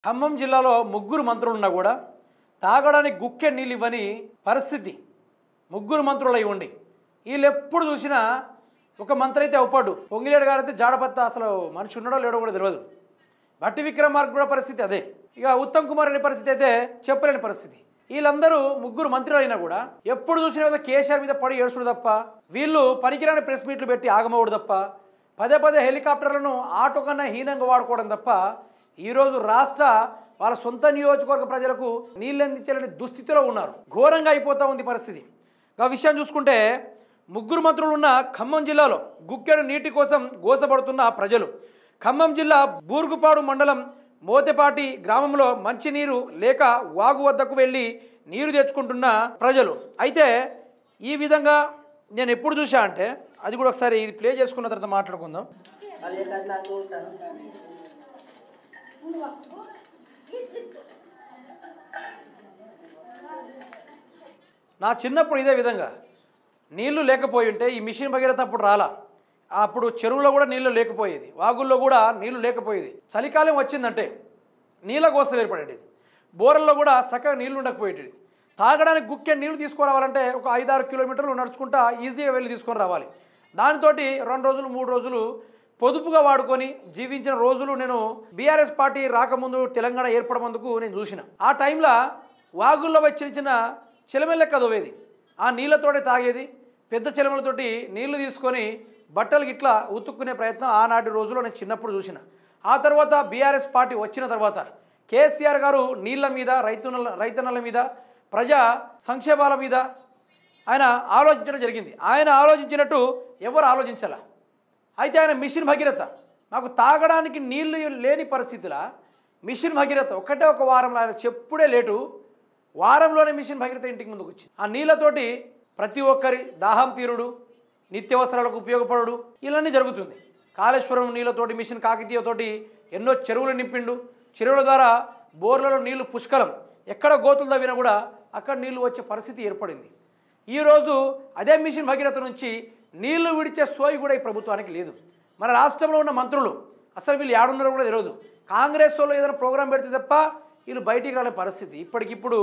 ఖమ్మం జిల్లాలో ముగ్గురు మంత్రులు ఉన్నా కూడా తాగడానికి గుక్కె నీళ్ళు ఇవ్వని పరిస్థితి. ముగ్గురు మంత్రులు అయి ఉండి వీళ్ళు ఎప్పుడు చూసినా ఒక మంత్రి అయితే అవుపాడు. పొంగిలేడు గారు అయితే జాడపత్త అసలు మనిషి ఉన్నాడో లేడో కూడా తెలియదు. భట్టి విక్రమార్క కూడా పరిస్థితి అదే. ఇక ఉత్తమ్ కుమార్ రెడ్డి పరిస్థితి అయితే చెప్పలేని పరిస్థితి. వీళ్ళందరూ ముగ్గురు మంత్రులు అయినా కూడా ఎప్పుడు చూసినా కేసీఆర్ మీద పడి ఏడుచుడు తప్ప, వీళ్ళు పనికిరాని ప్రెస్ మీట్లు పెట్టి ఆగమవుడు తప్ప, పదే పదే హెలికాప్టర్లను ఆటో కన్నా హీనంగా వాడుకోవడం తప్ప ఈరోజు రాష్ట్ర వాళ్ళ సొంత నియోజకవర్గ ప్రజలకు నీళ్ళు అందించాలని దుస్థితిలో ఉన్నారు. ఘోరంగా అయిపోతూ ఉంది పరిస్థితి. ఆ విషయం చూసుకుంటే ముగ్గురు మంత్రులు ఉన్న ఖమ్మం జిల్లాలో గుక్కెడు నీటి కోసం గోసపడుతున్న ప్రజలు. ఖమ్మం జిల్లా బూర్గుపాడు మండలం మోతెపాటి గ్రామంలో మంచినీరు లేక వాగు వద్దకు వెళ్ళి నీరు తెచ్చుకుంటున్న ప్రజలు. అయితే ఈ విధంగా నేను ఎప్పుడు చూసా అంటే అది కూడా ఒకసారి ఇది ప్లే చేసుకున్న తర్వాత మాట్లాడుకుందాం. నా చిన్నప్పుడు ఇదే విధంగా నీళ్లు లేకపోయి ఉంటే ఈ మిషన్ భగీరథ అప్పుడు రాలా. అప్పుడు చెరువులో కూడా నీళ్లు లేకపోయేది, వాగుల్లో కూడా నీళ్లు లేకపోయేది. చలికాలం వచ్చిందంటే నీళ్ళ కోసం ఏర్పడేది. బోర్లలో కూడా చక్కగా నీళ్లు ఉండకపోయేది. తాగడానికి గుక్కె నీళ్లు తీసుకురావాలంటే ఒక 5-6 కిలోమీటర్లు నడుచుకుంటా ఈజీగా వెళ్ళి తీసుకొని రావాలి. దానితోటి 2 రోజులు 3 రోజులు పొదుపుగా వాడుకొని జీవించిన రోజులు నేను బీఆర్ఎస్ పార్టీ రాకముందు తెలంగాణ ఏర్పడమందుకు నేను చూసిన. ఆ టైంలో వాగుల్లో చిన్న చిన్న చిలమెల్లెక్క దోవేది. ఆ నీళ్ళతోటే తాగేది. పెద్ద చిలమలతోటి నీళ్లు తీసుకొని బట్టలు ఇట్లా ఉతుక్కునే ప్రయత్నం ఆనాటి రోజుల్లో నేను చిన్నప్పుడు చూసిన. ఆ తర్వాత బీఆర్ఎస్ పార్టీ వచ్చిన తర్వాత కేసీఆర్ గారు నీళ్ల మీద, రైతన్నల మీద, ప్రజా సంక్షేమాల మీద ఆయన ఆలోచించడం జరిగింది. ఆయన ఆలోచించినట్టు ఎవరు ఆలోచించాల. అయితే ఆయన మిషన్ భగీరథ మాకు తాగడానికి నీళ్లు లేని పరిస్థితిలో మిషన్ భగీరథ ఒకటే ఒక వారంలో, ఆయన చెప్పుడే లేటు, వారంలోనే మిషన్ భగీరథ ఇంటికి ముందుకు వచ్చి ఆ నీళ్ళతోటి ప్రతి ఒక్కరి దాహం తీరుడు, నిత్యావసరాలకు ఉపయోగపడు, ఇవన్నీ జరుగుతుంది. కాళేశ్వరం నీళ్ళతోటి, మిషన్ కాకతీయతోటి ఎన్నో చెరువులు నింపిండు. చెరువుల ద్వారా బోర్లలో నీళ్లు పుష్కలం. ఎక్కడ గోతులు తవ్వినా కూడా అక్కడ నీళ్లు వచ్చే పరిస్థితి ఏర్పడింది. ఈరోజు అదే మిషన్ భగీరథ నుంచి నీళ్లు విడిచే సోయి కూడా ఈ ప్రభుత్వానికి లేదు. మన రాష్ట్రంలో ఉన్న మంత్రులు అసలు వీళ్ళు ఏడున్నారో కూడా తెలియదు. కాంగ్రెస్ వాళ్ళు ఏదైనా ప్రోగ్రాం పెడితే తప్ప వీళ్ళు బయటికి రాలే పరిస్థితి. ఇప్పటికిప్పుడు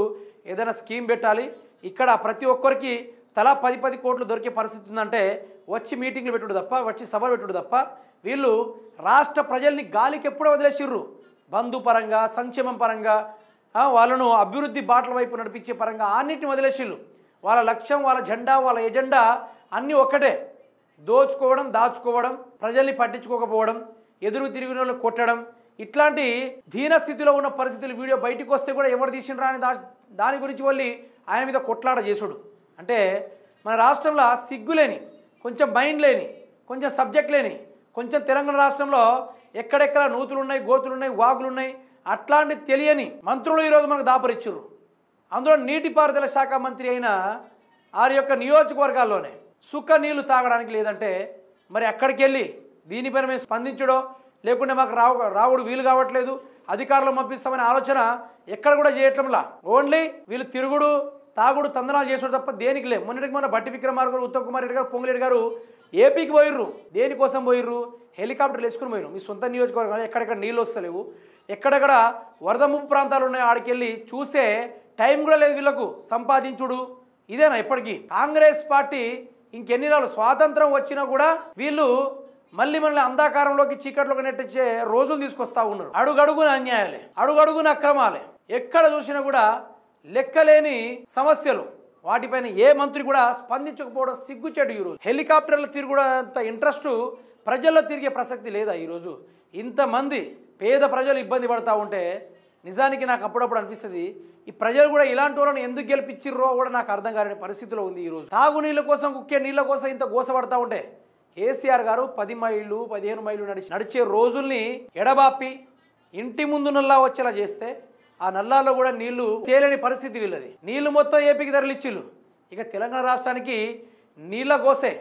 ఏదైనా స్కీమ్ పెట్టాలి, ఇక్కడ ప్రతి ఒక్కరికి తలా 10 కోట్లు దొరికే పరిస్థితి ఉందంటే వచ్చి మీటింగ్లు పెట్టుడు తప్ప, వచ్చి సభలు పెట్టుడు తప్ప వీళ్ళు రాష్ట్ర ప్రజల్ని గాలికి ఎప్పుడో వదిలేసిర్రు. బంధు పరంగా, సంక్షేమం పరంగా, వాళ్ళను అభివృద్ధి బాటల వైపు నడిపించే పరంగా అన్నింటిని వదిలేసిర్రు. వాళ్ళ లక్ష్యం, వాళ్ళ జెండా, వాళ్ళ ఎజెండా అన్నీ ఒక్కటే: దోచుకోవడం, దాచుకోవడం, ప్రజల్ని పట్టించుకోకపోవడం, ఎదురు తిరిగిన వాళ్ళు కొట్టడం. ఇట్లాంటి దీనస్థితిలో ఉన్న పరిస్థితులు వీడియో బయటకు వస్తే కూడా ఎవరు తీసిండ్రా అని దాని గురించి వెళ్ళి ఆయన మీద కొట్లాట చేసుడు. అంటే మన రాష్ట్రంలో సిగ్గులేని, కొంచెం మైండ్ లేని, కొంచెం సబ్జెక్ట్ లేని, కొంచెం తెలంగాణ రాష్ట్రంలో ఎక్కడెక్కడ నూతులు ఉన్నాయి, గోతులు ఉన్నాయి, వాగులు ఉన్నాయి, అట్లాంటి తెలియని మంత్రులు ఈరోజు మనకు దాపరిచ్చుర్రు. అందులో నీటిపారుదల శాఖ మంత్రి అయిన వారి యొక్క నియోజకవర్గాల్లోనే సుక్క నీళ్లు తాగడానికి లేదంటే మరి అక్కడికి వెళ్ళి దీనిపైన మేము స్పందించడో, లేకుంటే మాకు రావుడు వీలు కావట్లేదు, అధికారులు పంపిస్తామనే ఆలోచన ఎక్కడ కూడా చేయట్లంలా. ఓన్లీ వీళ్ళు తిరుగుడు, తాగుడు, తందనాలు చేసుడు తప్ప దేనికి లే. మొన్న భట్టి విక్రమార్క గారు, ఉత్తమ్ కుమార్ రెడ్డి గారు, పొంగిలేడు గారు ఏపీకి పోయిర్రు. దేనికోసం పోయిర్రు? హెలికాప్టర్లు వేసుకుని పోయిర్రు. మీ సొంత నియోజకవర్గాలు ఎక్కడెక్కడ నీళ్ళు వస్తలేవు, ఎక్కడెక్కడ వరద ముప్పు ప్రాంతాలు ఉన్నాయి, ఆడికి వెళ్ళి చూసే టైం కూడా లేదు వీళ్ళకు. సంపాదించుడు ఇదేనా ఎప్పటికీ? కాంగ్రెస్ పార్టీ ఇంకెన్ని రోజులు స్వాతంత్రం వచ్చినా కూడా వీళ్ళు మళ్ళీ అంధకారంలోకి, చీకట్లోకి నెట్టించే రోజులు తీసుకొస్తా ఉన్నారు. అడుగడుగున అన్యాయాలే, అడుగడుగున అక్రమాలే, ఎక్కడ చూసినా కూడా లెక్కలేని సమస్యలు. వాటిపైన ఏ మంత్రి కూడా స్పందించకపోవడం సిగ్గుచేటు. ఈరోజు హెలికాప్టర్లు తిరుగుడంత ఇంట్రెస్ట్ ప్రజల్లో తిరిగే ప్రసక్తి లేదా? ఈరోజు ఇంతమంది పేద ప్రజలు ఇబ్బంది పడతా ఉంటే నిజానికి నాకు అప్పుడప్పుడు అనిపిస్తుంది, ఈ ప్రజలు కూడా ఇలాంటి వాళ్ళని ఎందుకు గెలిపించిర్రో కూడా నాకు అర్థం కాని పరిస్థితిలో ఉంది. ఈరోజు తాగునీళ్ళ కోసం, కుక్కే నీళ్ళ కోసం ఇంత గోసపడతా ఉంటే కేసీఆర్ గారు 10 మైళ్ళు 15 మైళ్ళు నడిచే రోజుల్ని ఎడబాపి ఇంటి ముందు నల్లా వచ్చేలా చేస్తే ఆ నల్లాల్లో కూడా నీళ్లు తేలేని పరిస్థితి వీళ్ళది. నీళ్లు మొత్తం ఏపీకి తరలిచ్చిళ్ళు. ఇక తెలంగాణ రాష్ట్రానికి నీళ్ళ గోసే.